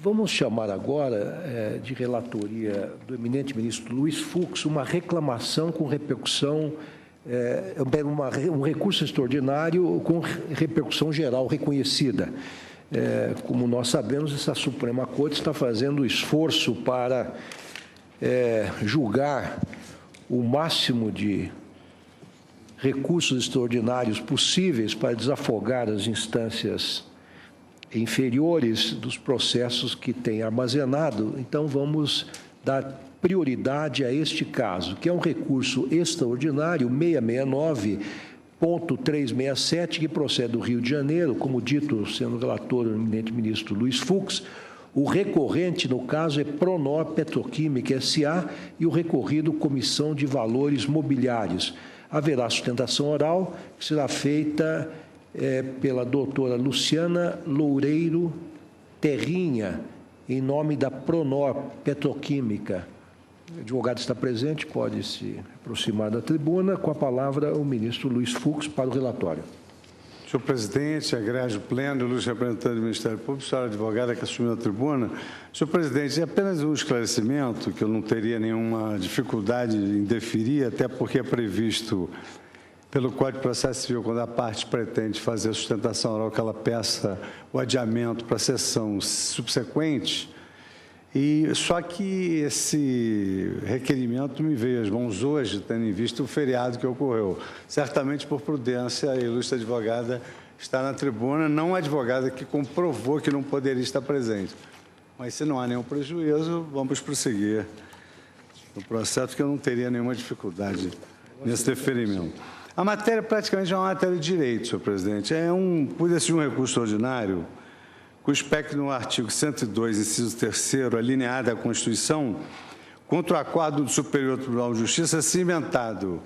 Vamos chamar agora, de relatoria do eminente ministro Luiz Fux, uma reclamação com repercussão, um recurso extraordinário com repercussão geral reconhecida. Como nós sabemos, essa Suprema Corte está fazendo esforço para julgar o máximo de recursos extraordinários possíveis para desafogar as instâncias inferiores dos processos que tem armazenado. Então, vamos dar prioridade a este caso, que é um recurso extraordinário 669.367, que procede do Rio de Janeiro, como dito, sendo relator o eminente ministro Luiz Fux. O recorrente, no caso, é Pronor Petroquímica S.A. e o recorrido Comissão de Valores Mobiliários. Haverá sustentação oral, que será feita pela doutora Luciana Loureiro Terrinha, em nome da Pronor Petroquímica. O advogado está presente, pode se aproximar da tribuna. Com a palavra, o ministro Luiz Fux para o relatório. Senhor presidente, egrégio pleno, ilustre representante do Ministério Público, senhora advogada que assumiu a tribuna. Senhor presidente, é apenas um esclarecimento, que eu não teria nenhuma dificuldade em deferir, até porque é previsto pelo Código de Processo Civil, quando a parte pretende fazer a sustentação oral, que ela peça o adiamento para a sessão subsequente. E só que esse requerimento me veio às mãos hoje, tendo em vista o feriado que ocorreu. Certamente, por prudência, a ilustre advogada está na tribuna, não a advogada que comprovou que não poderia estar presente. Mas, se não há nenhum prejuízo, vamos prosseguir no processo, que eu não teria nenhuma dificuldade nesse deferimento. A matéria praticamente é uma matéria de direito, senhor presidente. Poderia ser um recurso ordinário, com espectro no artigo 102, inciso 3º, alineado à Constituição, contra o acordo do Superior Tribunal de Justiça, cimentado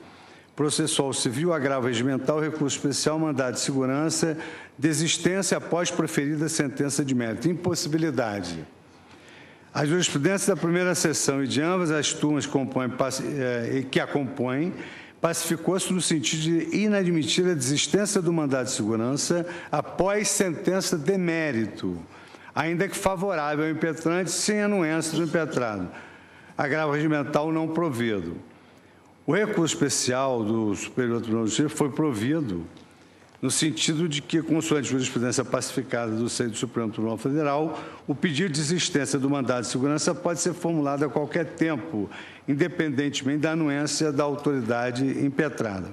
processual civil, agravo regimental, recurso especial, mandado de segurança, desistência após proferida sentença de mérito, impossibilidade. A jurisprudência da primeira sessão e de ambas as turmas que a compõem pacificou-se no sentido de inadmitir a desistência do mandado de segurança após sentença de mérito, ainda que favorável ao impetrante, sem anuência do impetrado, agravo regimental não provido. O recurso especial do Superior Tribunal de Justiça foi provido no sentido de que, consoante jurisprudência pacificada do seio do Supremo Tribunal Federal, o pedido de desistência do mandado de segurança pode ser formulado a qualquer tempo, independentemente da anuência da autoridade impetrada.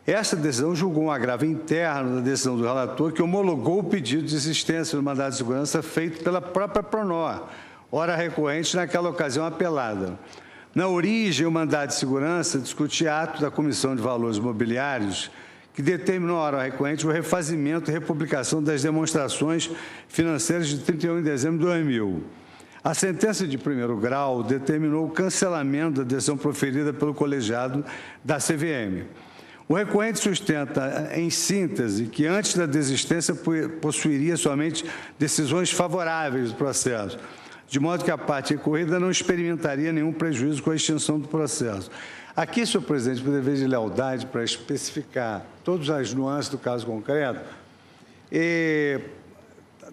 Esta decisão julgou um agravo interno da decisão do relator, que homologou o pedido de desistência do mandado de segurança feito pela própria Pronor, ora recorrente naquela ocasião apelada. Na origem, o mandado de segurança discutia ato da Comissão de Valores Mobiliários, que determinou a hora recorrente o refazimento e republicação das demonstrações financeiras de 31 de dezembro de 2000. A sentença de primeiro grau determinou o cancelamento da decisão proferida pelo colegiado da CVM. O recorrente sustenta, em síntese, que antes da desistência possuiria somente decisões favoráveis do processo, de modo que a parte recorrida não experimentaria nenhum prejuízo com a extinção do processo. Aqui, senhor presidente, por dever de lealdade, para especificar todas as nuances do caso concreto,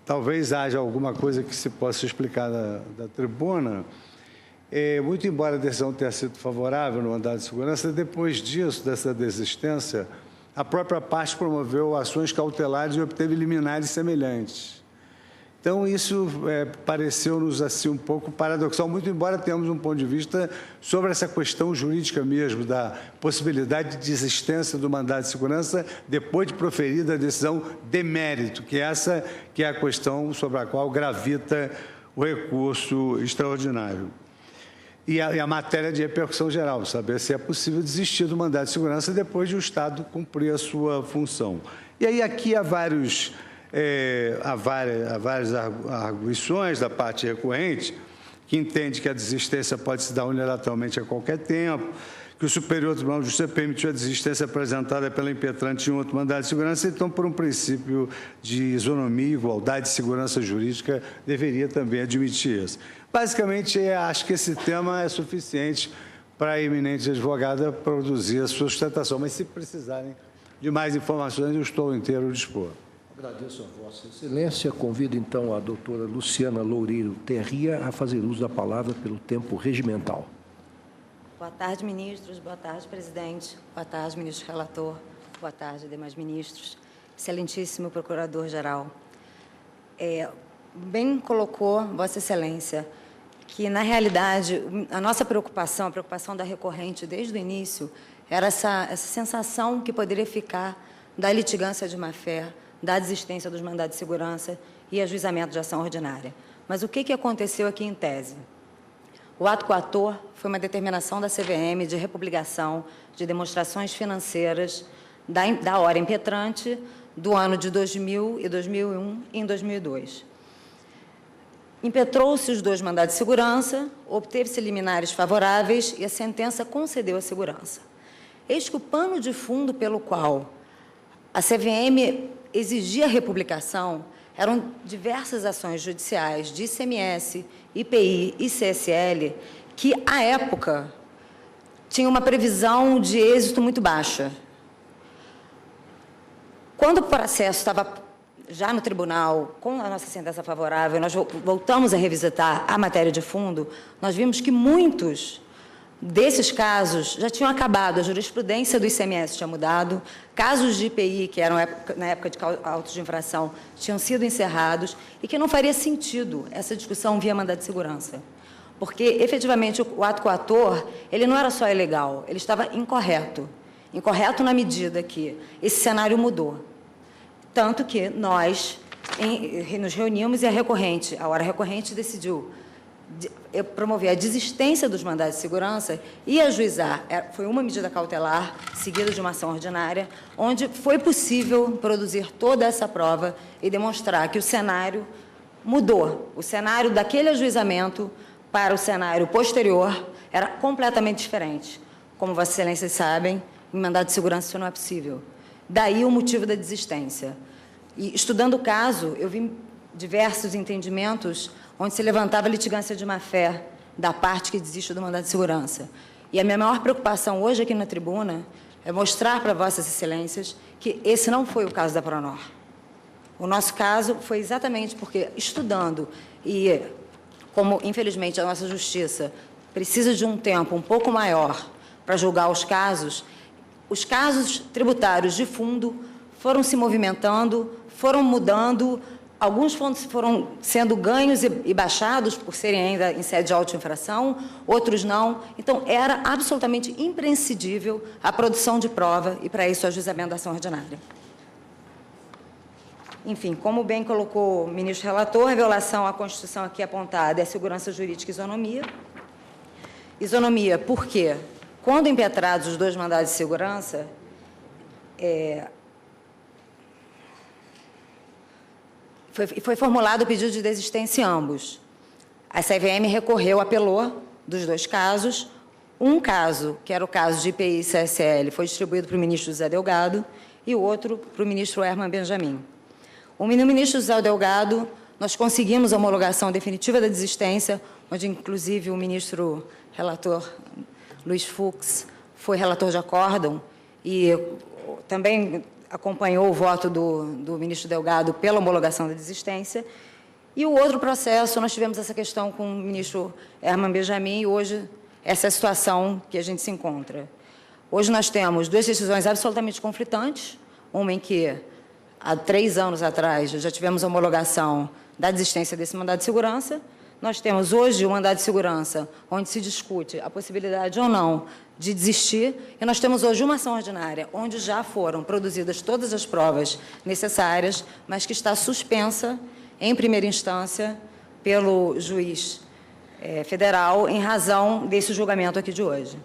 talvez haja alguma coisa que se possa explicar da tribuna. Muito embora a decisão tenha sido favorável no mandado de segurança, depois disso, dessa desistência, a própria parte promoveu ações cautelares e obteve liminares semelhantes. Então, isso pareceu-nos assim um pouco paradoxal, muito embora tenhamos um ponto de vista sobre essa questão jurídica mesmo, da possibilidade de desistência do mandado de segurança depois de proferida a decisão de mérito, que essa que é a questão sobre a qual gravita o recurso extraordinário. E a matéria de repercussão geral, saber se é possível desistir do mandado de segurança depois de o Estado cumprir a sua função. E aí aqui há várias arguições da parte recorrente, que entende que a desistência pode se dar unilateralmente a qualquer tempo, que o Superior Tribunal de Justiça permitiu a desistência apresentada pela impetrante em outro mandado de segurança, então, por um princípio de isonomia, igualdade e segurança jurídica, deveria também admitir isso. Basicamente, acho que esse tema é suficiente para a eminente advogada produzir a sua sustentação, mas se precisarem de mais informações, eu estou inteiro dispor. Agradeço a Vossa Excelência. Convido, então, a doutora Luciana Loureiro Terria a fazer uso da palavra pelo tempo regimental. Boa tarde, ministros. Boa tarde, presidente. Boa tarde, ministro relator. Boa tarde, demais ministros. Excelentíssimo procurador-geral. Bem colocou Vossa Excelência que, na realidade, a nossa preocupação, a preocupação da recorrente desde o início, era essa sensação que poderia ficar da litigância de má-fé, da desistência dos mandados de segurança e ajuizamento de ação ordinária. Mas o que aconteceu aqui em tese? O ato coator foi uma determinação da CVM de republicação de demonstrações financeiras da hora impetrante do ano de 2000 e 2001 e em 2002. Impetrou-se os 2 mandados de segurança, obteve-se liminares favoráveis e a sentença concedeu a segurança. Eis que o pano de fundo pelo qual a CVM exigia a republicação eram diversas ações judiciais de ICMS, IPI e CSL que, à época, tinham uma previsão de êxito muito baixa. Quando o processo estava já no tribunal, com a nossa sentença favorável, nós voltamos a revisitar a matéria de fundo, nós vimos que muitos desses casos já tinham acabado, a jurisprudência do ICMS tinha mudado, casos de IPI, que eram na época de autos de infração, tinham sido encerrados e que não faria sentido essa discussão via mandado de segurança. Porque, efetivamente, o ato coator, ele não era só ilegal, ele estava incorreto. Incorreto na medida que esse cenário mudou. Tanto que nós nos reunimos e a hora recorrente decidiu promover a desistência dos mandados de segurança e ajuizar. Foi uma medida cautelar, seguida de uma ação ordinária, onde foi possível produzir toda essa prova e demonstrar que o cenário mudou. O cenário daquele ajuizamento para o cenário posterior era completamente diferente. Como Vossas Excelências sabem, em mandado de segurança isso não é possível. Daí o motivo da desistência. E, estudando o caso, eu vi diversos entendimentos onde se levantava litigância de má-fé da parte que desiste do mandado de segurança. E a minha maior preocupação hoje aqui na tribuna é mostrar para Vossas Excelências que esse não foi o caso da Pronor. O nosso caso foi exatamente porque, estudando, e como, infelizmente, a nossa justiça precisa de um tempo um pouco maior para julgar os casos tributários de fundo foram se movimentando, foram mudando, alguns fundos foram sendo ganhos e baixados por serem ainda em sede de auto-infração, outros não. Então, era absolutamente imprescindível a produção de prova e, para isso, o ajuizamento da ação ordinária. Enfim, como bem colocou o ministro relator, a violação à Constituição aqui apontada é segurança jurídica e isonomia. Isonomia, por quê? Quando impetrados os 2 mandados de segurança, foi formulado o pedido de desistência em ambos. A CVM recorreu, apelou dos 2 casos. Um caso, que era o caso de IPI e CSL, foi distribuído para o ministro José Delgado e o outro para o ministro Herman Benjamin. O ministro José Delgado, nós conseguimos a homologação definitiva da desistência, onde, inclusive, o ministro relator Luiz Fux foi relator de acórdão e também acompanhou o voto do ministro Delgado pela homologação da desistência. E o outro processo, nós tivemos essa questão com o ministro Herman Benjamin e hoje essa é a situação que a gente se encontra. Hoje nós temos 2 decisões absolutamente conflitantes, uma em que, há 3 anos atrás, já tivemos a homologação da desistência desse mandado de segurança. Nós temos hoje um mandado de segurança onde se discute a possibilidade ou não de desistir, e nós temos hoje uma ação ordinária onde já foram produzidas todas as provas necessárias, mas que está suspensa em primeira instância pelo juiz federal em razão desse julgamento aqui de hoje.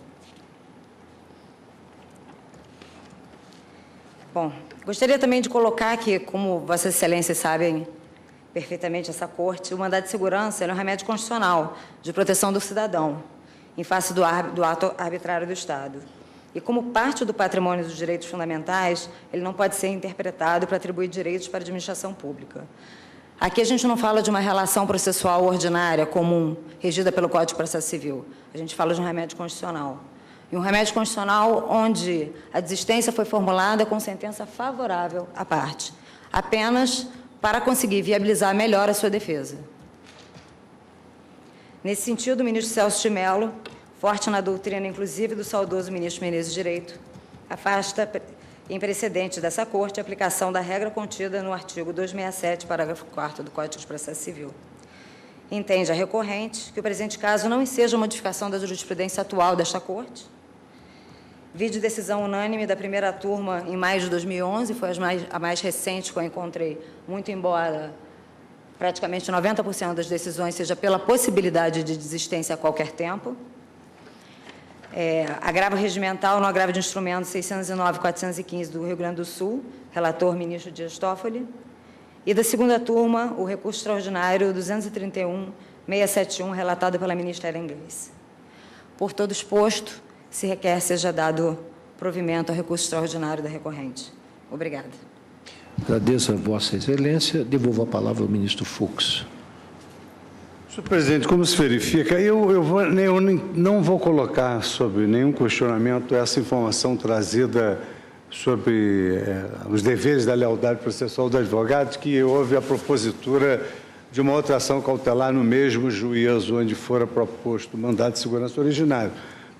Bom, gostaria também de colocar que, como Vossas Excelências sabem perfeitamente essa Corte, o mandado de segurança é um remédio constitucional de proteção do cidadão, em face do ato arbitrário do Estado. E, como parte do patrimônio dos direitos fundamentais, ele não pode ser interpretado para atribuir direitos para a administração pública. Aqui a gente não fala de uma relação processual ordinária comum, regida pelo Código de Processo Civil. A gente fala de um remédio constitucional. E um remédio constitucional onde a desistência foi formulada com sentença favorável à parte. apenas para conseguir viabilizar melhor a sua defesa. Nesse sentido, o ministro Celso de Mello, forte na doutrina, inclusive, do saudoso ministro Menezes Direito, afasta em precedente dessa Corte a aplicação da regra contida no artigo 267, parágrafo 4º do Código de Processo Civil. Entende a recorrente que o presente caso não enseja modificação da jurisprudência atual desta Corte. Vide decisão unânime da primeira turma em maio de 2011, foi a mais recente que eu encontrei, muito embora praticamente 90% das decisões seja pela possibilidade de desistência a qualquer tempo. Agravo regimental no agravo de instrumento 609.415 do Rio Grande do Sul, relator ministro Dias Toffoli. E da segunda turma, o recurso extraordinário 231.671, relatado pela ministra Ellen Gleice. Por todo exposto, se requer seja dado provimento ao recurso extraordinário da recorrente. Obrigada. Agradeço a Vossa Excelência. Devolvo a palavra ao ministro Fux. Senhor presidente, como se verifica, eu não vou colocar sobre nenhum questionamento essa informação trazida sobre os deveres da lealdade processual do advogado, que houve a propositura de uma outra ação cautelar no mesmo juízo onde fora proposto o mandado de segurança originário,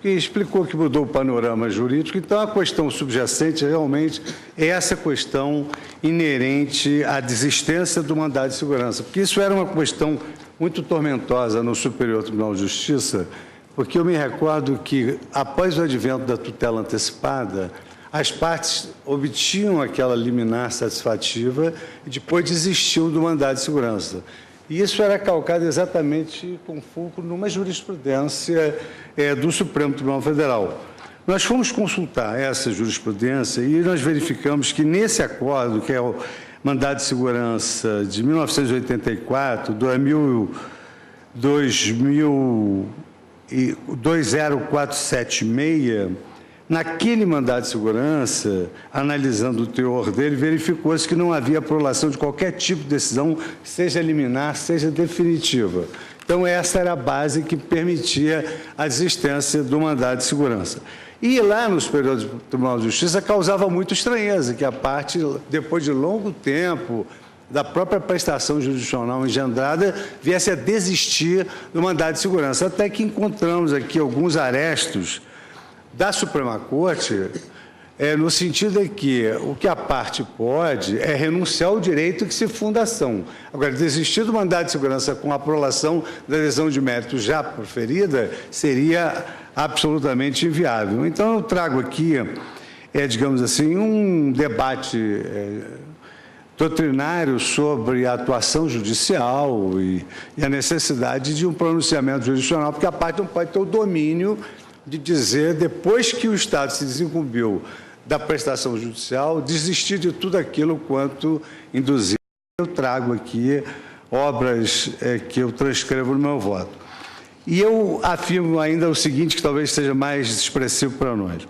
que explicou que mudou o panorama jurídico. Então, a questão subjacente realmente é essa questão inerente à desistência do mandado de segurança, porque isso era uma questão muito tormentosa no Superior Tribunal de Justiça, porque eu me recordo que, após o advento da tutela antecipada, as partes obtinham aquela liminar satisfativa e depois desistiam do mandado de segurança. E isso era calcado exatamente com fulcro numa jurisprudência do Supremo Tribunal Federal. Nós fomos consultar essa jurisprudência e nós verificamos que nesse acordo, que é o mandado de segurança de 1984, 20476, naquele mandado de segurança, analisando o teor dele, verificou-se que não havia prolação de qualquer tipo de decisão, seja liminar, seja definitiva. Então, essa era a base que permitia a existência do mandado de segurança. E lá no Superior Tribunal de Justiça causava muita estranheza que a parte, depois de longo tempo da própria prestação jurisdicional engendrada, viesse a desistir do mandado de segurança. Até que encontramos aqui alguns arestos da Suprema Corte, no sentido de que o que a parte pode é renunciar ao direito que se funda a ação. Agora, desistir do mandado de segurança com a prolação da decisão de mérito já proferida seria absolutamente inviável. Então, eu trago aqui, digamos assim, um debate doutrinário sobre a atuação judicial e a necessidade de um pronunciamento jurisdicional, porque a parte não pode ter o domínio de dizer, depois que o Estado se desincumbiu da prestação judicial, desistir de tudo aquilo quanto induzir. Eu trago aqui obras que eu transcrevo no meu voto. E eu afirmo ainda o seguinte, que talvez seja mais expressivo para nós.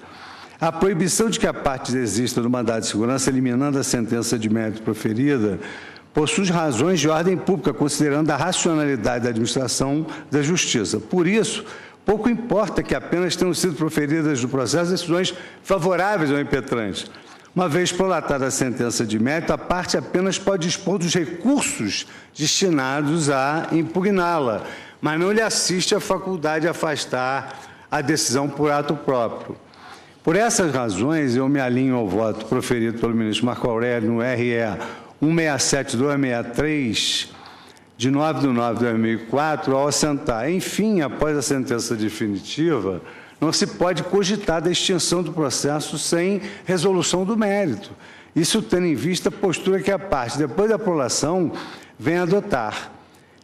A proibição de que a parte desista do mandado de segurança, eliminando a sentença de mérito proferida, possui razões de ordem pública, considerando a racionalidade da administração da justiça. Por isso, pouco importa que apenas tenham sido proferidas no processo decisões favoráveis ao impetrante. Uma vez prolatada a sentença de mérito, a parte apenas pode dispor dos recursos destinados a impugná-la, mas não lhe assiste a faculdade de afastar a decisão por ato próprio. Por essas razões, eu me alinho ao voto proferido pelo ministro Marco Aurélio no RE 167-263, de 9 de 9 de 2004, ao assentar, enfim, após a sentença definitiva, não se pode cogitar da extinção do processo sem resolução do mérito. Isso tendo em vista a postura que a parte, depois da prolação, vem adotar.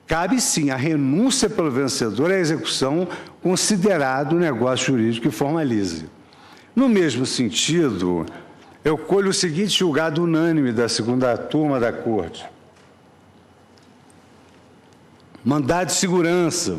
Cabe, sim, a renúncia pelo vencedor à execução, considerado o negócio jurídico que formalize. No mesmo sentido, eu colho o seguinte julgado unânime da segunda turma da Corte. Mandado de segurança,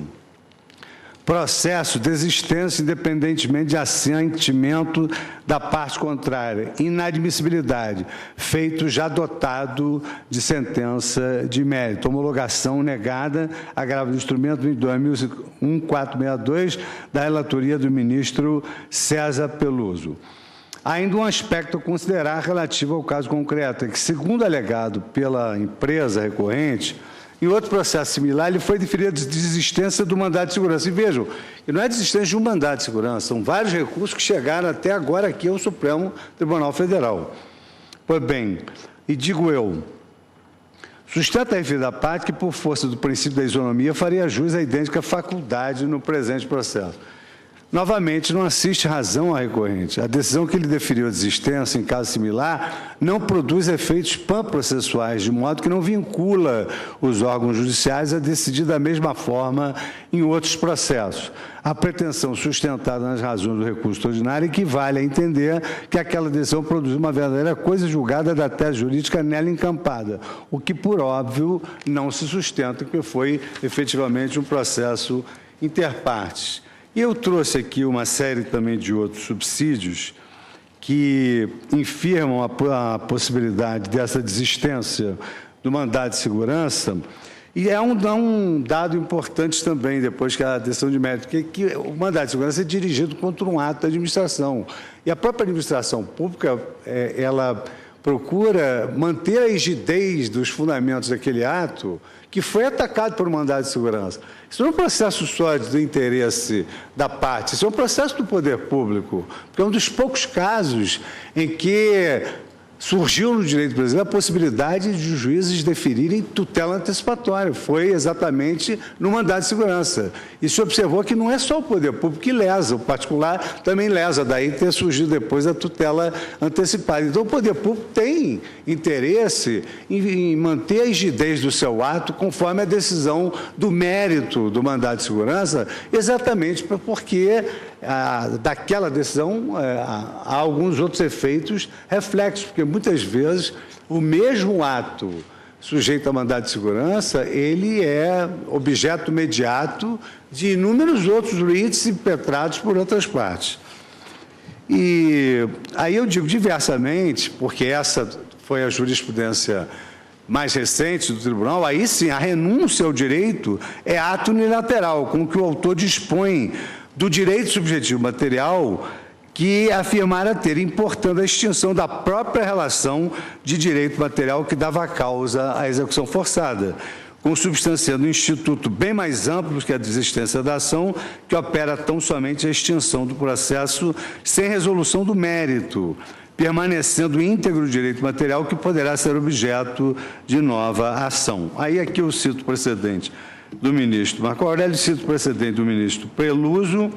processo, desistência, independentemente de assentimento da parte contrária, inadmissibilidade, feito já dotado de sentença de mérito, homologação negada, agravo do instrumento 22.1462, da relatoria do ministro César Peluso. Há ainda um aspecto a considerar relativo ao caso concreto, é que, segundo alegado pela empresa recorrente, em outro processo similar, ele foi deferido de desistência do mandado de segurança. E vejam, que não é desistência de um mandado de segurança, são vários recursos que chegaram até agora aqui ao Supremo Tribunal Federal. Pois bem, e digo eu, sustenta a defesa da parte que, por força do princípio da isonomia, faria jus à idêntica faculdade no presente processo. Novamente, não assiste razão à recorrente. A decisão que ele deferiu a desistência em caso similar não produz efeitos pan-processuais, de modo que não vincula os órgãos judiciais a decidir da mesma forma em outros processos. A pretensão sustentada nas razões do recurso ordinário equivale a entender que aquela decisão produziu uma verdadeira coisa julgada da tese jurídica nela encampada, o que, por óbvio, não se sustenta, porque foi efetivamente um processo interpartes. Eu trouxe aqui uma série também de outros subsídios que infirmam a possibilidade dessa desistência do mandado de segurança, e é um dado importante também, depois que a decisão de mérito, que o mandado de segurança é dirigido contra um ato da administração. E a própria administração pública, ela procura manter a rigidez dos fundamentos daquele ato que foi atacado por um mandado de segurança. Isso não é um processo só do interesse da parte, isso é um processo do poder público, porque é um dos poucos casos em que surgiu no direito brasileiro a possibilidade de os juízes deferirem tutela antecipatória. Foi exatamente no mandado de segurança. E se observou que não é só o poder público que lesa, o particular também lesa, daí ter surgido depois a tutela antecipada. Então, o poder público tem interesse em manter a rigidez do seu ato conforme a decisão do mérito do mandado de segurança, exatamente porque daquela decisão há alguns outros efeitos reflexos, porque muitas vezes o mesmo ato sujeito a mandado de segurança, ele é objeto imediato de inúmeros outros writs impetrados por outras partes. E aí eu digo diversamente, porque essa foi a jurisprudência mais recente do tribunal, aí sim a renúncia ao direito é ato unilateral, com que o autor dispõe do direito subjetivo material que afirmara ter, importando a extinção da própria relação de direito material que dava causa à execução forçada, consubstanciando um instituto bem mais amplo que a desistência da ação, que opera tão somente a extinção do processo sem resolução do mérito, permanecendo íntegro o direito material que poderá ser objeto de nova ação. Aí aqui eu cito o precedente do ministro Marco Aurélio, cito o precedente do ministro Peluso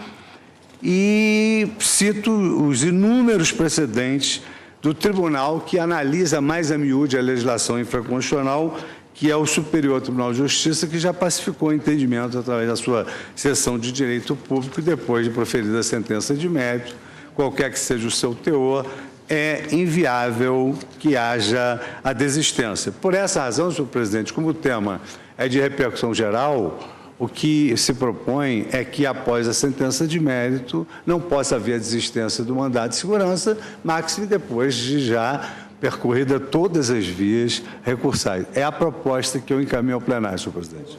e cito os inúmeros precedentes do tribunal que analisa mais a miúde a legislação infraconstitucional, que é o Superior Tribunal de Justiça, que já pacificou o entendimento através da sua seção de direito público, depois de proferida a sentença de mérito, qualquer que seja o seu teor, é inviável que haja a desistência. Por essa razão, senhor presidente, como o tema é de repercussão geral, o que se propõe é que, após a sentença de mérito, não possa haver a desistência do mandado de segurança, máxime depois de já percorrida todas as vias recursais. É a proposta que eu encaminho ao plenário, senhor presidente.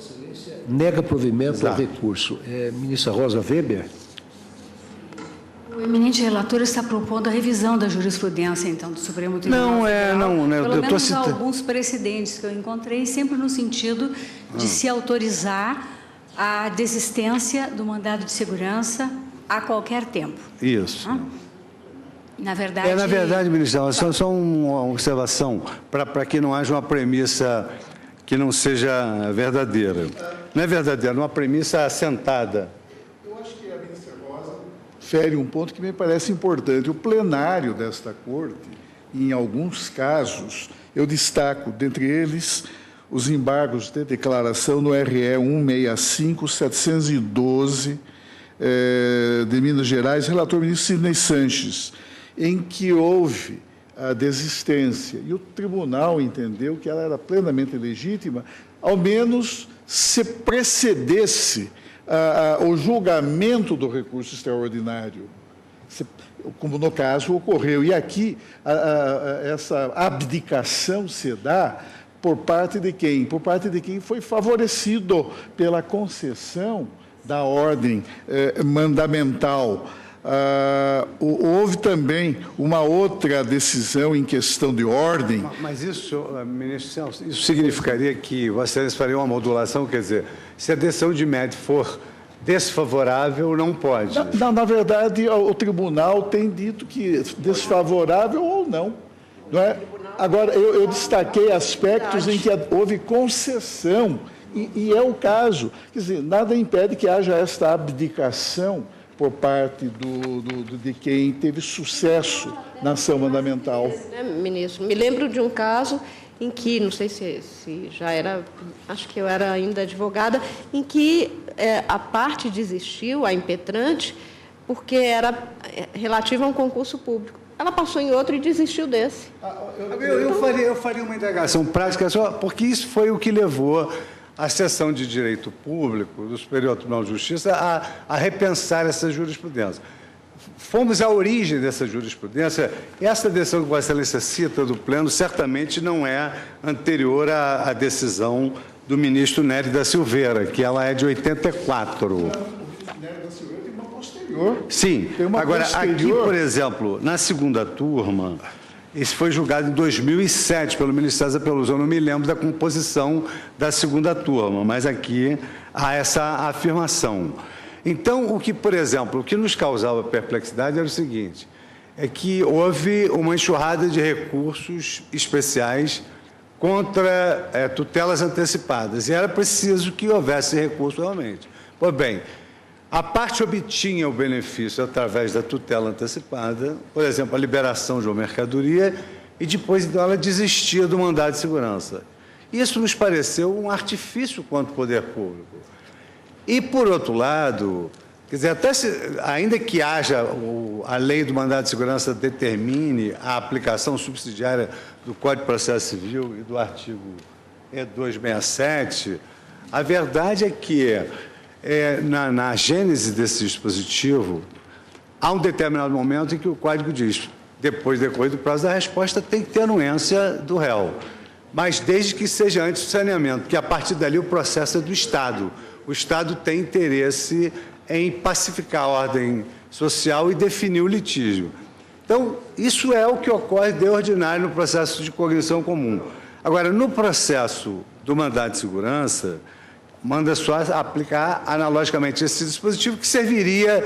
Nega provimento ao recurso. Ministra Rosa Weber. O eminente relator está propondo a revisão da jurisprudência, então, do Supremo Tribunal Federal. Não, pelo menos alguns precedentes que eu encontrei, sempre no sentido de se autorizar a desistência do mandado de segurança a qualquer tempo. Isso. Na verdade... na verdade, ministra, só uma observação, para que não haja uma premissa que não seja verdadeira. Não é verdadeira, uma premissa assentada. Eu acho que a ministra Rosa fere um ponto que me parece importante. O plenário desta Corte, em alguns casos, eu destaco, dentre eles, os embargos de declaração no RE 165-712 de Minas Gerais, relator ministro Sidney Sanches, em que houve a desistência. E o tribunal entendeu que ela era plenamente legítima, ao menos se precedesse o julgamento do recurso extraordinário, como no caso ocorreu. E aqui essa abdicação se dá por parte de quem? Por parte de quem foi favorecido pela concessão da ordem mandamental. Houve também uma outra decisão em questão de ordem. Mas isso, ministro Celso, isso significaria que Vossa Excelência faria uma modulação, quer dizer, se a decisão de MED for desfavorável, não pode? Não, na verdade, o tribunal tem dito que desfavorável ou não. Não é? Agora, eu destaquei aspectos em que houve concessão, e é o caso. Quer dizer, nada impede que haja esta abdicação por parte de quem teve sucesso na ação mandamental. Ministro, me lembro de um caso em que, não sei se já era, acho que eu era ainda advogada, em que a parte desistiu, a impetrante, porque era relativa a um concurso público. Ela passou em outro e desistiu desse. Eu faria uma indagação prática, só porque isso foi o que levou a Seção de Direito Público do Superior Tribunal de Justiça a repensar essa jurisprudência. Fomos à origem dessa jurisprudência. Essa decisão que Vossa Excelência cita do Pleno certamente não é anterior à decisão do ministro Nery da Silveira, que ela é de 84. O ministro Nery da Silveira tem uma posterior. Sim. Agora, aqui, por exemplo, na segunda turma, isso foi julgado em 2007 pelo ministro César Peluso. Eu não me lembro da composição da segunda turma, mas aqui há essa afirmação. Então, por exemplo, o que nos causava perplexidade era o seguinte, é que houve uma enxurrada de recursos especiais contra tutelas antecipadas, e era preciso que houvesse recurso realmente. Pois bem, a parte obtinha o benefício através da tutela antecipada, por exemplo, a liberação de uma mercadoria, e depois, então, ela desistia do mandado de segurança. Isso nos pareceu um artifício contra o poder público. E, por outro lado, quer dizer, ainda que haja a lei do mandado de segurança determine a aplicação subsidiária do Código de Processo Civil e do artigo 267, a verdade é que, na gênese desse dispositivo, há um determinado momento em que o Código diz, depois do decorrer do prazo da resposta, tem que ter anuência do réu, mas desde que seja antes do saneamento, porque a partir dali o processo é do Estado. O Estado tem interesse em pacificar a ordem social e definir o litígio. Então, isso é o que ocorre de ordinário no processo de cognição comum. Agora, no processo do mandado de segurança, manda só aplicar analogicamente esse dispositivo que serviria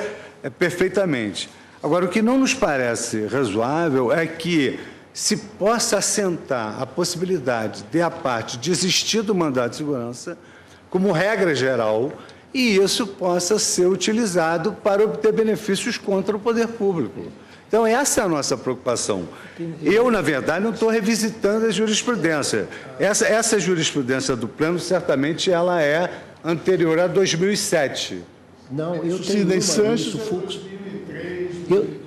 perfeitamente. Agora, o que não nos parece razoável é que se possa assentar a possibilidade de a parte desistir do mandado de segurança como regra geral, e isso possa ser utilizado para obter benefícios contra o poder público. Então, essa é a nossa preocupação. Eu, na verdade, não estou revisitando a jurisprudência. Essa jurisprudência do Pleno, certamente, ela é anterior a 2007. Não, eu tenho uma, Sanches, 2003,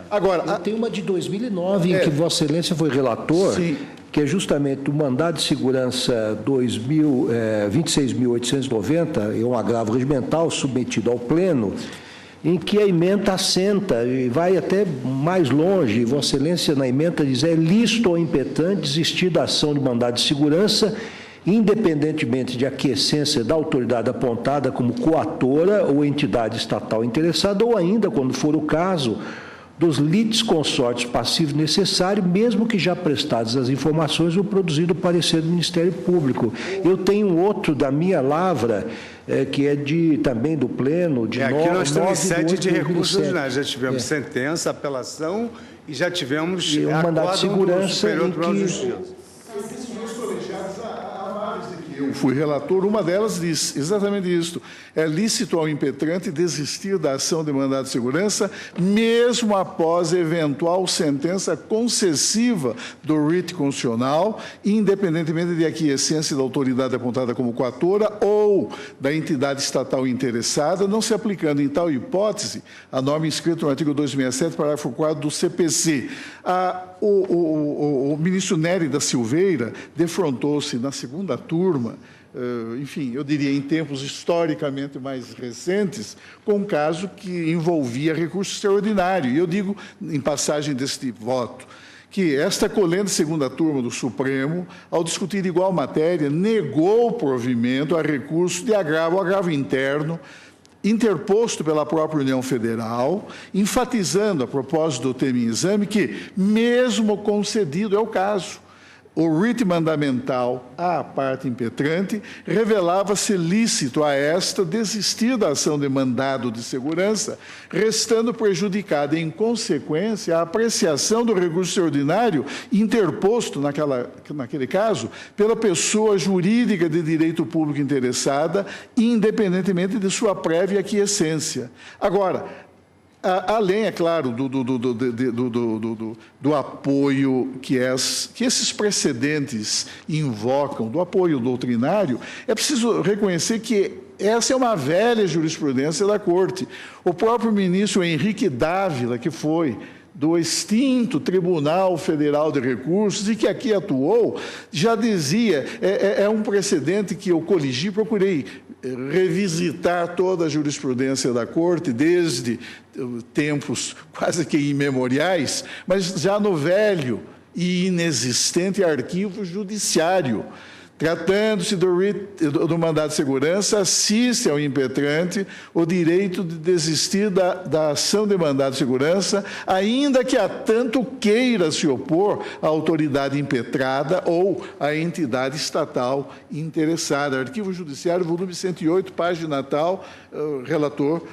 Agora, eu tenho uma de 2009, em que Vossa Excelência foi relator, sim, que é justamente o mandado de segurança 26.890, é um agravo regimental submetido ao Pleno, em que a ementa assenta e vai até mais longe. Vossa Excelência, na ementa, diz: é lícito ao impetrante desistir da ação de mandado de segurança, independentemente de aquiescência da autoridade apontada como coatora ou entidade estatal interessada, ou ainda, quando for o caso, dos litisconsortes passivos necessários, mesmo que já prestadas as informações ou produzido o parecer do Ministério Público. Eu tenho outro da minha lavra, que é também do Pleno, de aqui nós temos 7 de recursos ordinários. Já tivemos sentença, apelação e já tivemos um mandado de segurança em que... Eu fui relator, uma delas diz exatamente isso. É lícito ao impetrante desistir da ação de mandado de segurança, mesmo após eventual sentença concessiva do writ constitucional, independentemente de aquiescência da autoridade apontada como coatora ou da entidade estatal interessada, não se aplicando em tal hipótese a norma inscrita no artigo 267, parágrafo 4 do CPC. O ministro Nery da Silveira defrontou-se na segunda turma, enfim, eu diria em tempos historicamente mais recentes, com um caso que envolvia recurso extraordinário. E eu digo, em passagem deste voto, que esta colenda segunda turma do Supremo, ao discutir igual matéria, negou o provimento a recurso de agravo interno, interposto pela própria União Federal, enfatizando, a propósito do tema em exame, que, mesmo concedido é o caso, o writ mandamental à parte impetrante revelava-se lícito a esta desistir da ação de mandado de segurança, restando prejudicada, em consequência, a apreciação do recurso extraordinário interposto, naquele caso, pela pessoa jurídica de direito público interessada, independentemente de sua prévia aquiescência. Agora, além, é claro, do apoio que esses precedentes invocam, do apoio doutrinário, é preciso reconhecer que essa é uma velha jurisprudência da Corte. O próprio ministro Henrique Dávila, que foi do extinto Tribunal Federal de Recursos e que aqui atuou, já dizia, é um precedente que eu coligi, procurei revisitar toda a jurisprudência da Corte, desde tempos quase que imemoriais, mas já no velho e inexistente arquivo judiciário. Tratando-se do mandado de segurança, assiste ao impetrante o direito de desistir da ação de mandado de segurança, ainda que a tanto queira se opor à autoridade impetrada ou à entidade estatal interessada. Arquivo Judiciário, volume 108, página tal, relator,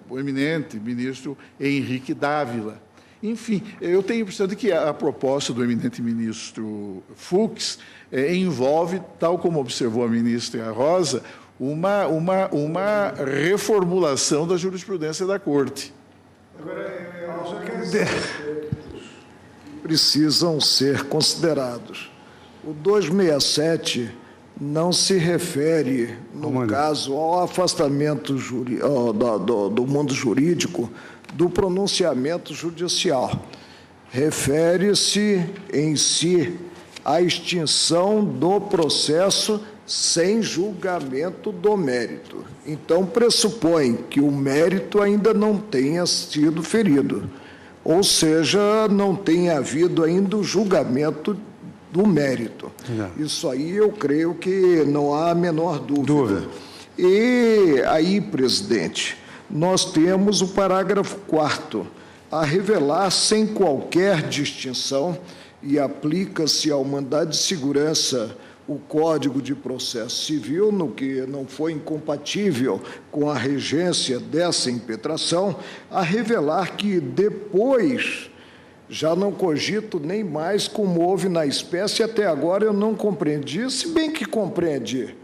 o eminente ministro Henrique Dávila. Enfim, eu tenho a impressão de que a proposta do eminente ministro Fux envolve, tal como observou a ministra Rosa, uma reformulação da jurisprudência da Corte. Precisam ser considerados. O 267 não se refere, no caso, ao afastamento do mundo jurídico do pronunciamento judicial. Refere-se em si à extinção do processo sem julgamento do mérito. Então, pressupõe que o mérito ainda não tenha sido ferido, ou seja, não tenha havido ainda o julgamento do mérito. Isso aí eu creio que não há a menor dúvida. E aí, presidente, nós temos o parágrafo 4º, a revelar sem qualquer distinção, e aplica-se ao mandado de segurança o Código de Processo Civil, no que não foi incompatível com a regência dessa impetração, a revelar que depois, já não cogito nem mais como houve na espécie, até agora eu não compreendi, se bem que compreendi,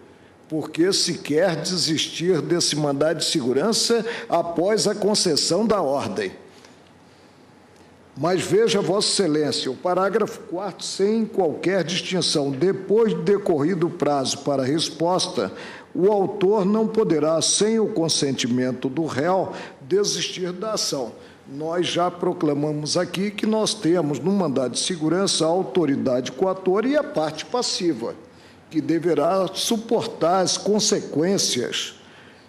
porque se quer desistir desse mandado de segurança após a concessão da ordem. Mas veja, Vossa Excelência, o parágrafo 4º, sem qualquer distinção, depois de decorrido o prazo para resposta, o autor não poderá, sem o consentimento do réu, desistir da ação. Nós já proclamamos aqui que nós temos, no mandado de segurança, a autoridade coatora e a parte passiva, que deverá suportar as consequências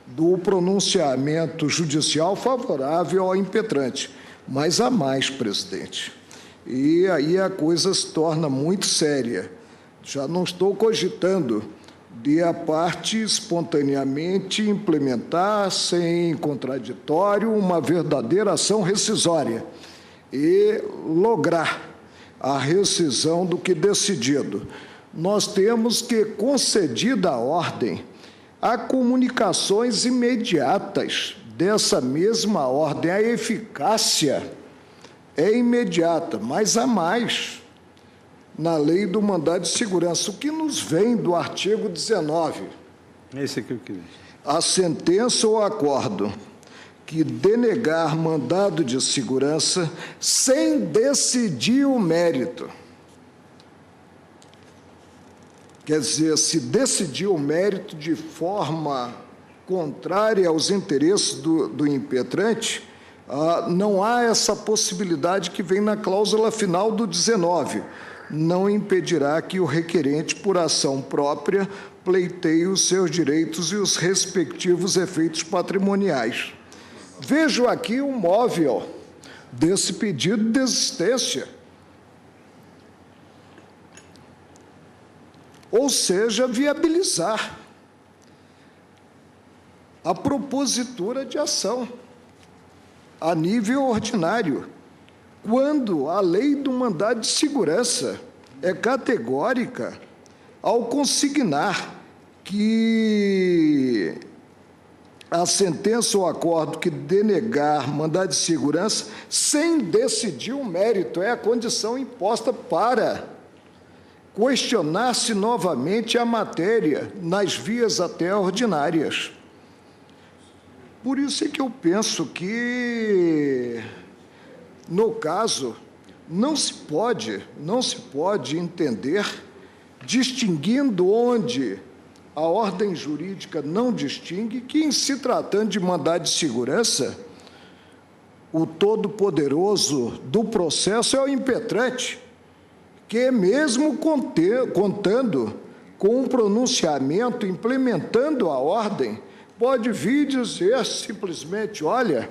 do pronunciamento judicial favorável ao impetrante. Mas há mais, presidente. E aí a coisa se torna muito séria. Já não estou cogitando de a parte espontaneamente implementar, sem contraditório, uma verdadeira ação rescisória e lograr a rescisão do que decidido. Nós temos que, concedida a ordem, há comunicações imediatas dessa mesma ordem. A eficácia é imediata, mas há mais na lei do mandado de segurança. O que nos vem do artigo 19? Esse aqui eu queria. A sentença ou acordo que denegar mandado de segurança sem decidir o mérito. Quer dizer, se decidir o mérito de forma contrária aos interesses do impetrante, não há essa possibilidade que vem na cláusula final do 19. Não impedirá que o requerente, por ação própria, pleiteie os seus direitos e os respectivos efeitos patrimoniais. Vejo aqui o móvel desse pedido de desistência. Ou seja, viabilizar a propositura de ação a nível ordinário, quando a lei do mandado de segurança é categórica ao consignar que a sentença ou acordo que denegar mandado de segurança sem decidir o mérito é a condição imposta para questionar-se novamente a matéria nas vias até ordinárias. Por isso é que eu penso que, no caso, não se pode entender, distinguindo onde a ordem jurídica não distingue, que, em se tratando de mandado de segurança, o todo-poderoso do processo é o impetrante, que, mesmo contando com um pronunciamento implementando a ordem, pode vir dizer simplesmente: olha,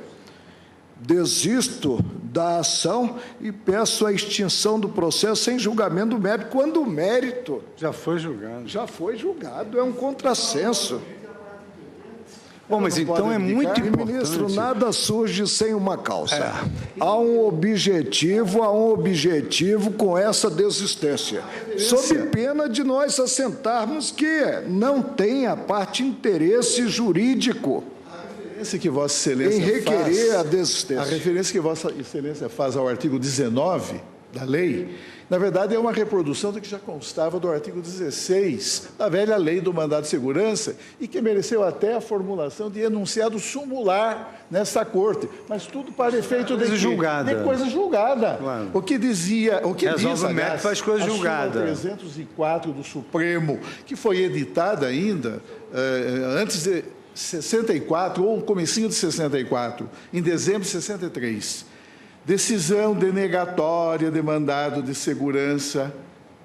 desisto da ação e peço a extinção do processo sem julgamento do mérito, quando o mérito já foi julgado. Já foi julgado, é um contrassenso. Bom, mas então é muito importante. Ministro, nada surge sem uma causa. Há um objetivo com essa desistência, sob pena de nós assentarmos que não tem a parte interesse jurídico Que Vossa Excelência em requerer faz, a desistência. A referência que Vossa Excelência faz ao artigo 19 da lei, na verdade, é uma reprodução do que já constava do artigo 16 da velha lei do mandado de segurança e que mereceu até a formulação de enunciado sumular nessa corte, mas tudo para efeito de coisa julgada. Claro. O que dizia, o que resolve diz, o mérito, faz coisa julgada. A súmula 304 do Supremo, que foi editada ainda antes de 64 ou comecinho de 64, em dezembro de 63. Decisão denegatória de mandado de segurança,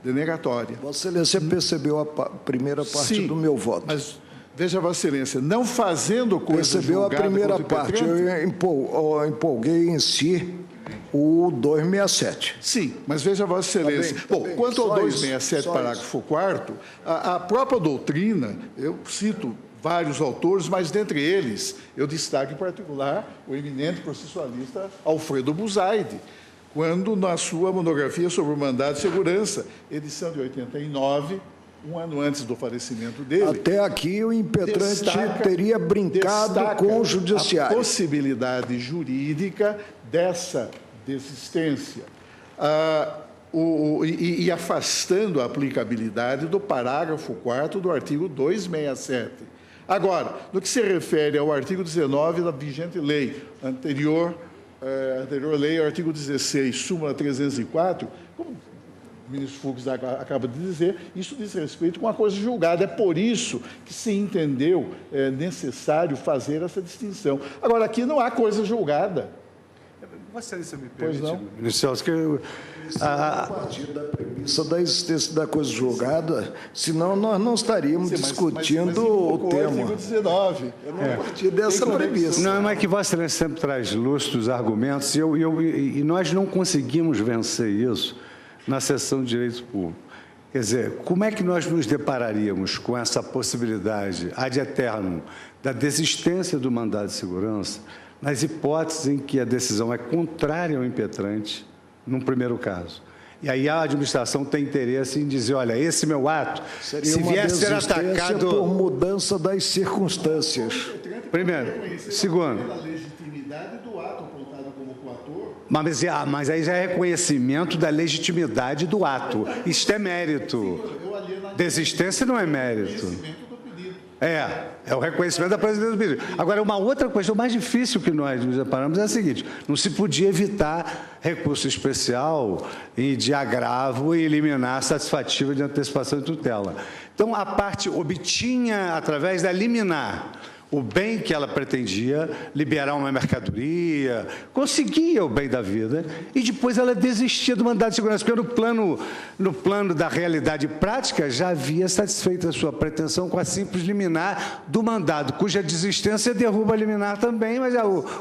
denegatória. Vossa Excelência percebeu a primeira parte do meu voto. Mas, veja, Vossa Excelência, não fazendo coisa percebeu julgada a primeira contra o parte, impetrante, eu empolguei em si o 267. Sim, mas veja, Vossa Excelência. Quanto ao 267, parágrafo 4º, a própria doutrina, eu cito vários autores, mas dentre eles eu destaco em particular o eminente processualista Alfredo Buzaide, quando na sua monografia sobre o mandado de segurança, edição de 89, um ano antes do falecimento dele. Até aqui o impetrante teria brincado com o judiciário. A possibilidade jurídica dessa desistência. E afastando a aplicabilidade do parágrafo 4º do artigo 267. Agora, no que se refere ao artigo 19 da vigente lei, anterior lei, ao artigo 16, súmula 304, como o ministro Fux acaba de dizer, isso diz respeito com a coisa julgada. É por isso que se entendeu necessário fazer essa distinção. Agora, aqui não há coisa julgada. Vossa Excelência me permite, não? ministro Celso, que a partir da premissa da existência da coisa julgada, senão nós não estaríamos discutindo o tema. Artigo 19. A partir dessa premissa. Não, mas que Vossa Excelência sempre traz lustros argumentos e nós não conseguimos vencer isso na sessão de Direito Público. Quer dizer, como é que nós nos depararíamos com essa possibilidade ad eternum da desistência do mandado de segurança nas hipóteses em que a decisão é contrária ao impetrante, num primeiro caso? E aí a administração tem interesse em dizer, olha, esse meu ato, seria se vier a ser atacado por mudança das circunstâncias. Primeiro. Segundo. A legitimidade do ato apontado como coator. Mas aí já é reconhecimento da legitimidade do ato. Isto é mérito. Desistência não é mérito. É o reconhecimento da presidência do pedido. Agora, uma outra questão mais difícil que nós nos deparamos é a seguinte: não se podia evitar recurso especial e de agravo e eliminar satisfativa de antecipação e tutela. Então, a parte obtinha, através da liminar, o bem que ela pretendia, liberar uma mercadoria, conseguia o bem da vida, e depois ela desistia do mandado de segurança, porque no plano da realidade prática já havia satisfeito a sua pretensão com a simples liminar do mandado, cuja desistência derruba a liminar também, mas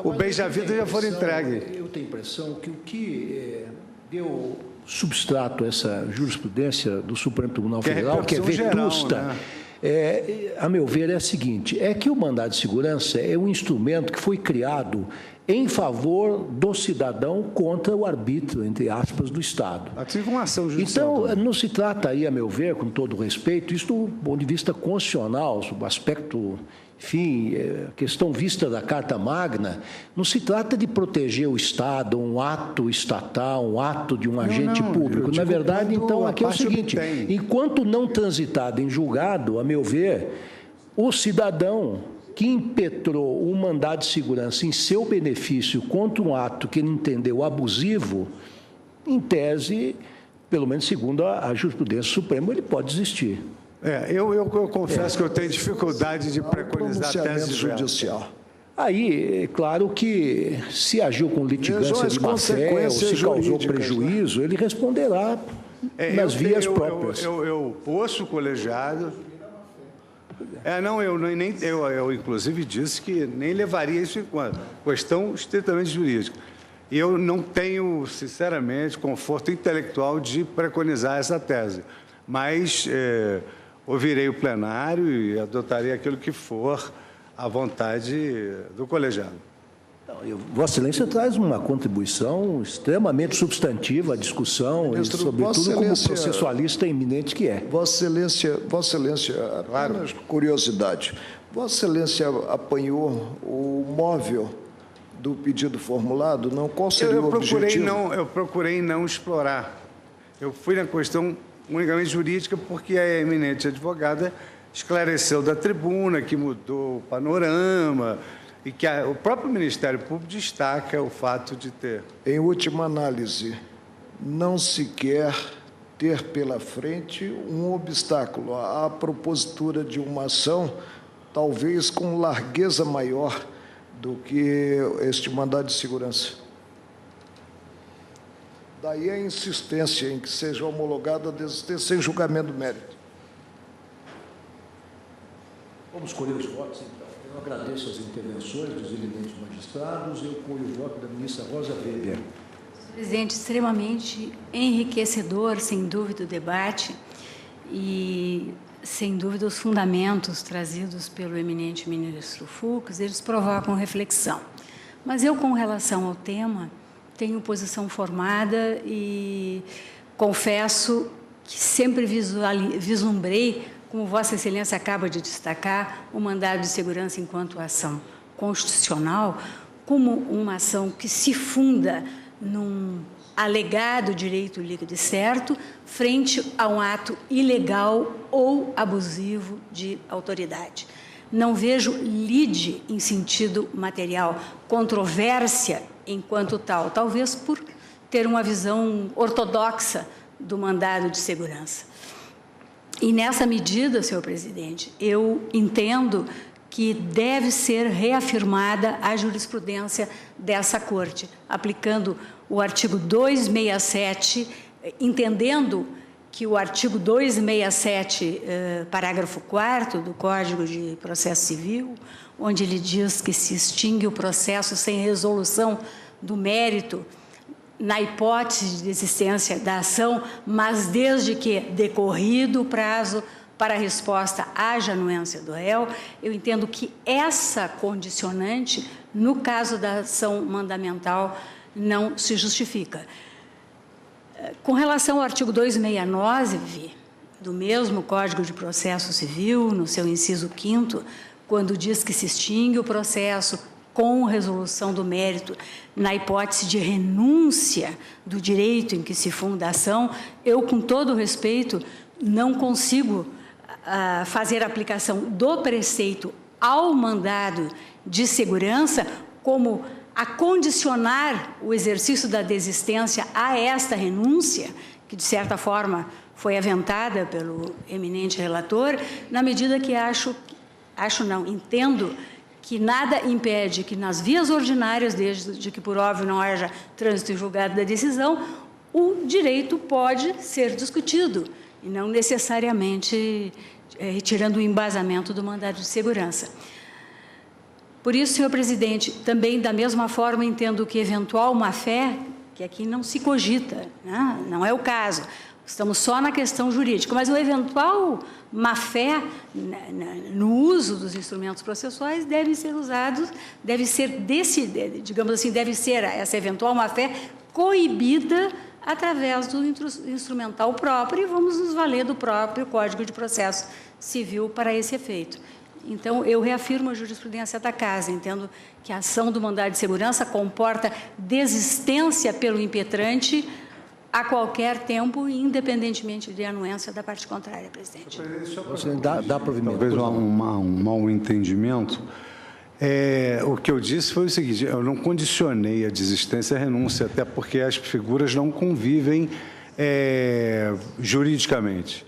o bem da vida já foi entregue. Eu tenho a impressão que o que deu substrato a essa jurisprudência do Supremo Tribunal Federal, que é vetusta, a meu ver, é a seguinte, é que o mandado de segurança é um instrumento que foi criado em favor do cidadão contra o arbítrio, entre aspas, do Estado. Assim como uma ação judicial. Então, não se trata aí, a meu ver, com todo respeito, isso do ponto de vista constitucional, o aspecto, enfim, a questão vista da Carta Magna, não se trata de proteger o Estado, um ato estatal, um ato de um agente público. Na verdade, então, aqui é o seguinte, enquanto não transitado em julgado, a meu ver, o cidadão que impetrou um mandado de segurança em seu benefício contra um ato que ele entendeu abusivo, em tese, pelo menos segundo a jurisprudência suprema, ele pode desistir. Eu confesso que eu tenho dificuldade de preconizar a tese judicial. Aí, é claro que se agiu com litigância de má-fé ou se causou prejuízo, ele responderá nas vias próprias. Eu ouço o colegiado. Eu inclusive disse que nem levaria isso em conta, questão estritamente jurídica. E eu não tenho, sinceramente, conforto intelectual de preconizar essa tese, mas ouvirei o plenário e adotarei aquilo que for à vontade do colegiado. Vossa Excelência traz uma contribuição extremamente substantiva à discussão, e sobretudo como processualista eminente que é. Vossa Excelência, apenas curiosidade, Vossa Excelência apanhou o móvel do pedido formulado? Não, qual seria o objetivo? Eu procurei não explorar. Eu fui na questão unicamente jurídica porque a eminente advogada esclareceu da tribuna que mudou o panorama, e que o próprio Ministério Público destaca o fato de ter. Em última análise, não se quer ter pela frente um obstáculo à propositura de uma ação, talvez com largueza maior do que este mandado de segurança. Daí a insistência em que seja homologada a desistência sem julgamento do mérito. Vamos escolher os votos, então. Eu agradeço as intervenções dos eminentes magistrados. Eu apoio o voto da ministra Rosa Weber. Presidente, extremamente enriquecedor, sem dúvida, o debate e, sem dúvida, os fundamentos trazidos pelo eminente ministro Fux, eles provocam reflexão. Mas eu, com relação ao tema, tenho posição formada e confesso que sempre vislumbrei, como Vossa Excelência acaba de destacar, o mandado de segurança enquanto ação constitucional, como uma ação que se funda num alegado direito líquido e certo, frente a um ato ilegal ou abusivo de autoridade. Não vejo lide em sentido material, controvérsia enquanto tal, talvez por ter uma visão ortodoxa do mandado de segurança. E, nessa medida, senhor presidente, eu entendo que deve ser reafirmada a jurisprudência dessa Corte, aplicando o artigo 267, entendendo que o artigo 267, parágrafo 4º do Código de Processo Civil, onde ele diz que se extingue o processo sem resolução do mérito, na hipótese de desistência da ação, mas desde que decorrido o prazo para a resposta haja anuência do réu, eu entendo que essa condicionante, no caso da ação mandamental, não se justifica. Com relação ao artigo 269 do mesmo Código de Processo Civil, no seu inciso 5º, quando diz que se extingue o processo com resolução do mérito na hipótese de renúncia do direito em que se funda a ação, eu, com todo respeito, não consigo fazer aplicação do preceito ao mandado de segurança como a condicionar o exercício da desistência a esta renúncia, que, de certa forma, foi aventada pelo eminente relator, na medida que entendo que nada impede que, nas vias ordinárias, desde que, por óbvio, não haja trânsito em julgado da decisão, o direito pode ser discutido, e não necessariamente retirando o embasamento do mandado de segurança. Por isso, senhor presidente, também, da mesma forma, entendo que eventual má-fé, que aqui não se cogita, né? Não é o caso, Estamos só na questão jurídica, mas o eventual má-fé no uso dos instrumentos processuais deve ser usado, deve ser digamos assim, deve ser essa eventual má-fé coibida através do instrumental próprio, e vamos nos valer do próprio Código de Processo Civil para esse efeito. Então, eu reafirmo a jurisprudência da Casa, entendo que a ação do mandado de segurança comporta desistência pelo impetrante a qualquer tempo, independentemente de anuência da parte contrária, presidente. Você dá provimento. Talvez um mal entendimento. O que eu disse foi o seguinte: eu não condicionei a desistência à renúncia, até porque as figuras não convivem juridicamente.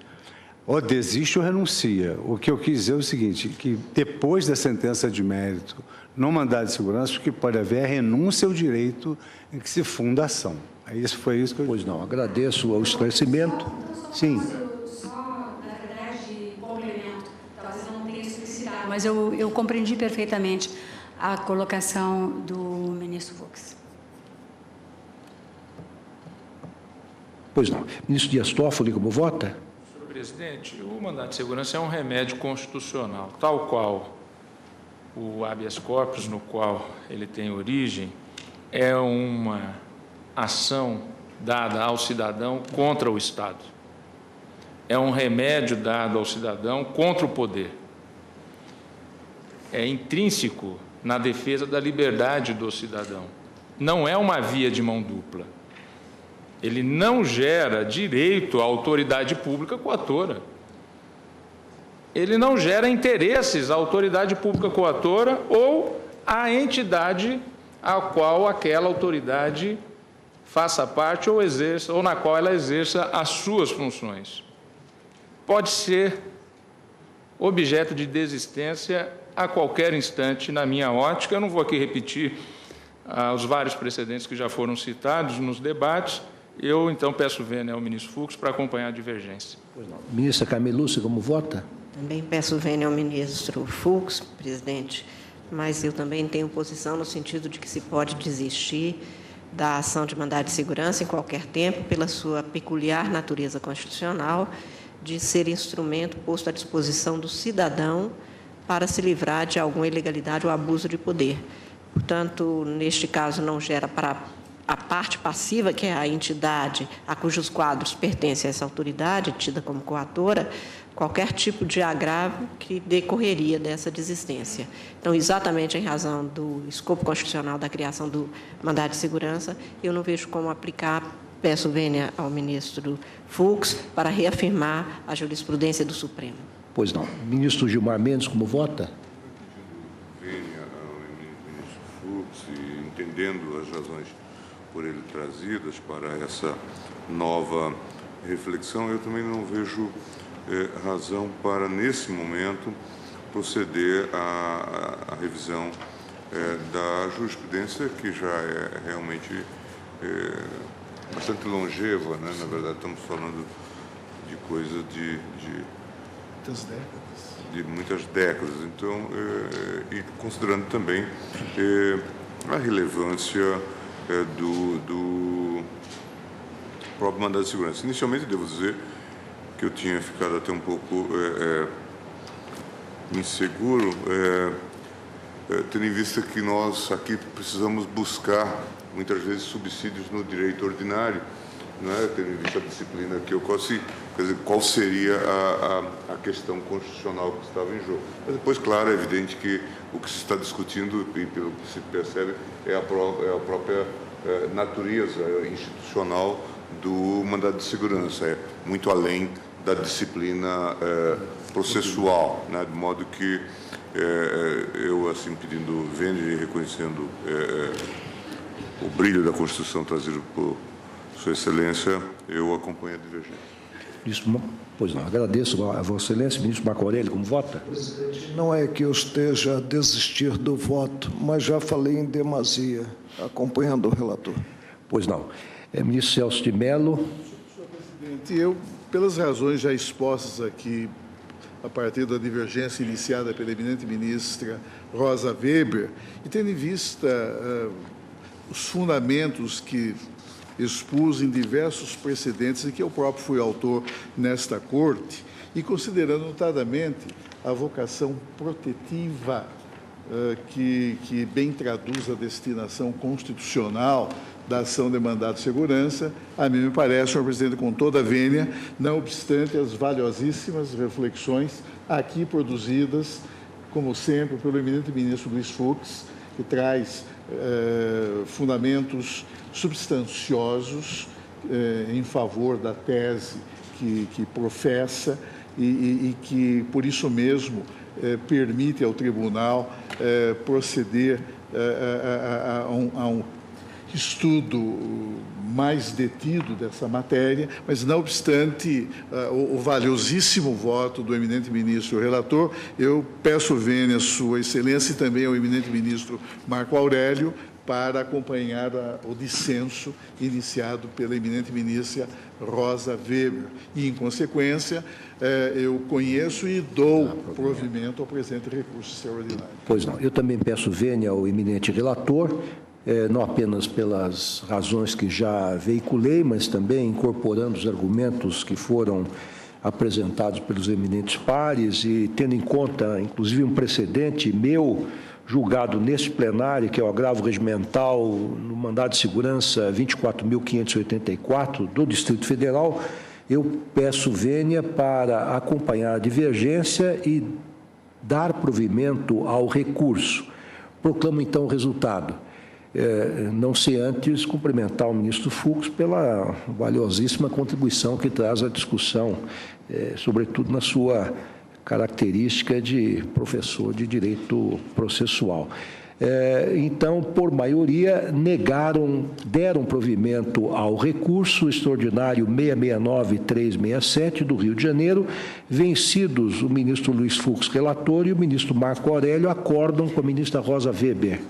Ou desiste ou renuncia. O que eu quis dizer é o seguinte, que depois da sentença de mérito, no mandado de segurança, o que pode haver é renúncia ao direito em que se funda a ação. Foi isso que eu... Pois não, agradeço o esclarecimento. Sim. Só, na verdade, complemento, talvez eu não tenha explicitado, mas eu compreendi perfeitamente a colocação do ministro Fux. Pois não. Ministro Dias Toffoli, como vota? Presidente, o mandado de segurança é um remédio constitucional, tal qual o habeas corpus, no qual ele tem origem, é uma ação dada ao cidadão contra o Estado. É um remédio dado ao cidadão contra o poder. É intrínseco na defesa da liberdade do cidadão. Não é uma via de mão dupla. Ele não gera direito à autoridade pública coatora. Ele não gera interesses à autoridade pública coatora ou à entidade a qual aquela autoridade faça parte ou exerça, ou na qual ela exerça as suas funções. Pode ser objeto de desistência a qualquer instante, na minha ótica. Eu não vou aqui repetir os vários precedentes que já foram citados nos debates. Eu, então, peço vênia ao ministro Fux para acompanhar a divergência. Ministra Carmen Lúcia, como vota? Também peço vênia ao ministro Fux, presidente, mas eu também tenho posição no sentido de que se pode desistir da ação de mandado de segurança em qualquer tempo, pela sua peculiar natureza constitucional, de ser instrumento posto à disposição do cidadão para se livrar de alguma ilegalidade ou abuso de poder. Portanto, neste caso, não gera para a parte passiva, que é a entidade a cujos quadros pertence a essa autoridade, tida como coatora, qualquer tipo de agravo que decorreria dessa desistência. Então, exatamente em razão do escopo constitucional da criação do mandado de segurança, eu não vejo como aplicar. Peço vênia ao ministro Fux para reafirmar a jurisprudência do Supremo. Pois não. Ministro Gilmar Mendes, como vota? Vênia ao ministro Fux, e entendendo as razões por ele trazidas para essa nova reflexão, eu também não vejo razão para, nesse momento, proceder à revisão da jurisprudência, que já é realmente bastante longeva, né? Na verdade, estamos falando de coisa de muitas décadas. Então, e considerando também a relevância do próprio mandado de segurança. Inicialmente, devo dizer que eu tinha ficado até um pouco inseguro, tendo em vista que nós aqui precisamos buscar, muitas vezes, subsídios no direito ordinário, né? Tendo em vista a disciplina que ocorre, quer dizer, qual seria a questão constitucional que estava em jogo. Mas depois, claro, é evidente que o que se está discutindo, e pelo que se percebe, é a própria natureza institucional do mandado de segurança, é muito além da disciplina processual, né? De modo que eu, assim, pedindo vênia e reconhecendo o brilho da Constituição trazido por Sua Excelência, eu acompanho a divergência. Pois não, agradeço a Vossa Excelência. Ministro Marco Aurélio, como vota? Presidente, não é que eu esteja a desistir do voto, mas já falei em demasia, acompanhando o relator. Pois não. Ministro Celso de Mello. Senhor presidente, eu, pelas razões já expostas aqui, a partir da divergência iniciada pela eminente ministra Rosa Weber, e tendo em vista os fundamentos que expus em diversos precedentes em que eu próprio fui autor nesta Corte, e considerando notadamente a vocação protetiva que bem traduz a destinação constitucional da ação de mandado de segurança, a mim me parece, senhor presidente, com toda a vênia, não obstante as valiosíssimas reflexões aqui produzidas, como sempre, pelo eminente ministro Luiz Fux, que traz fundamentos substanciosos em favor da tese que professa e que, por isso mesmo, permite ao tribunal proceder a um estudo mais detido dessa matéria, mas, não obstante o valiosíssimo voto do eminente ministro relator, eu peço vênia à Sua Excelência e também ao eminente ministro Marco Aurélio para acompanhar o dissenso iniciado pela eminente ministra Rosa Weber. E, em consequência, eu conheço e dou provimento ao presente recurso extraordinário. Pois não. Eu também peço vênia ao eminente relator, não apenas pelas razões que já veiculei, mas também incorporando os argumentos que foram apresentados pelos eminentes pares e tendo em conta, inclusive, um precedente meu, julgado neste plenário, que é o agravo regimental no mandado de segurança 24.584 do Distrito Federal, eu peço vênia para acompanhar a divergência e dar provimento ao recurso. Proclamo, então, o resultado. Não sei antes cumprimentar o ministro Fux pela valiosíssima contribuição que traz à discussão, sobretudo na sua característica de professor de direito processual. Então, por maioria, deram provimento ao recurso extraordinário 669-367 do Rio de Janeiro, vencidos o ministro Luiz Fux, relator, e o ministro Marco Aurélio, acordam com a ministra Rosa Weber.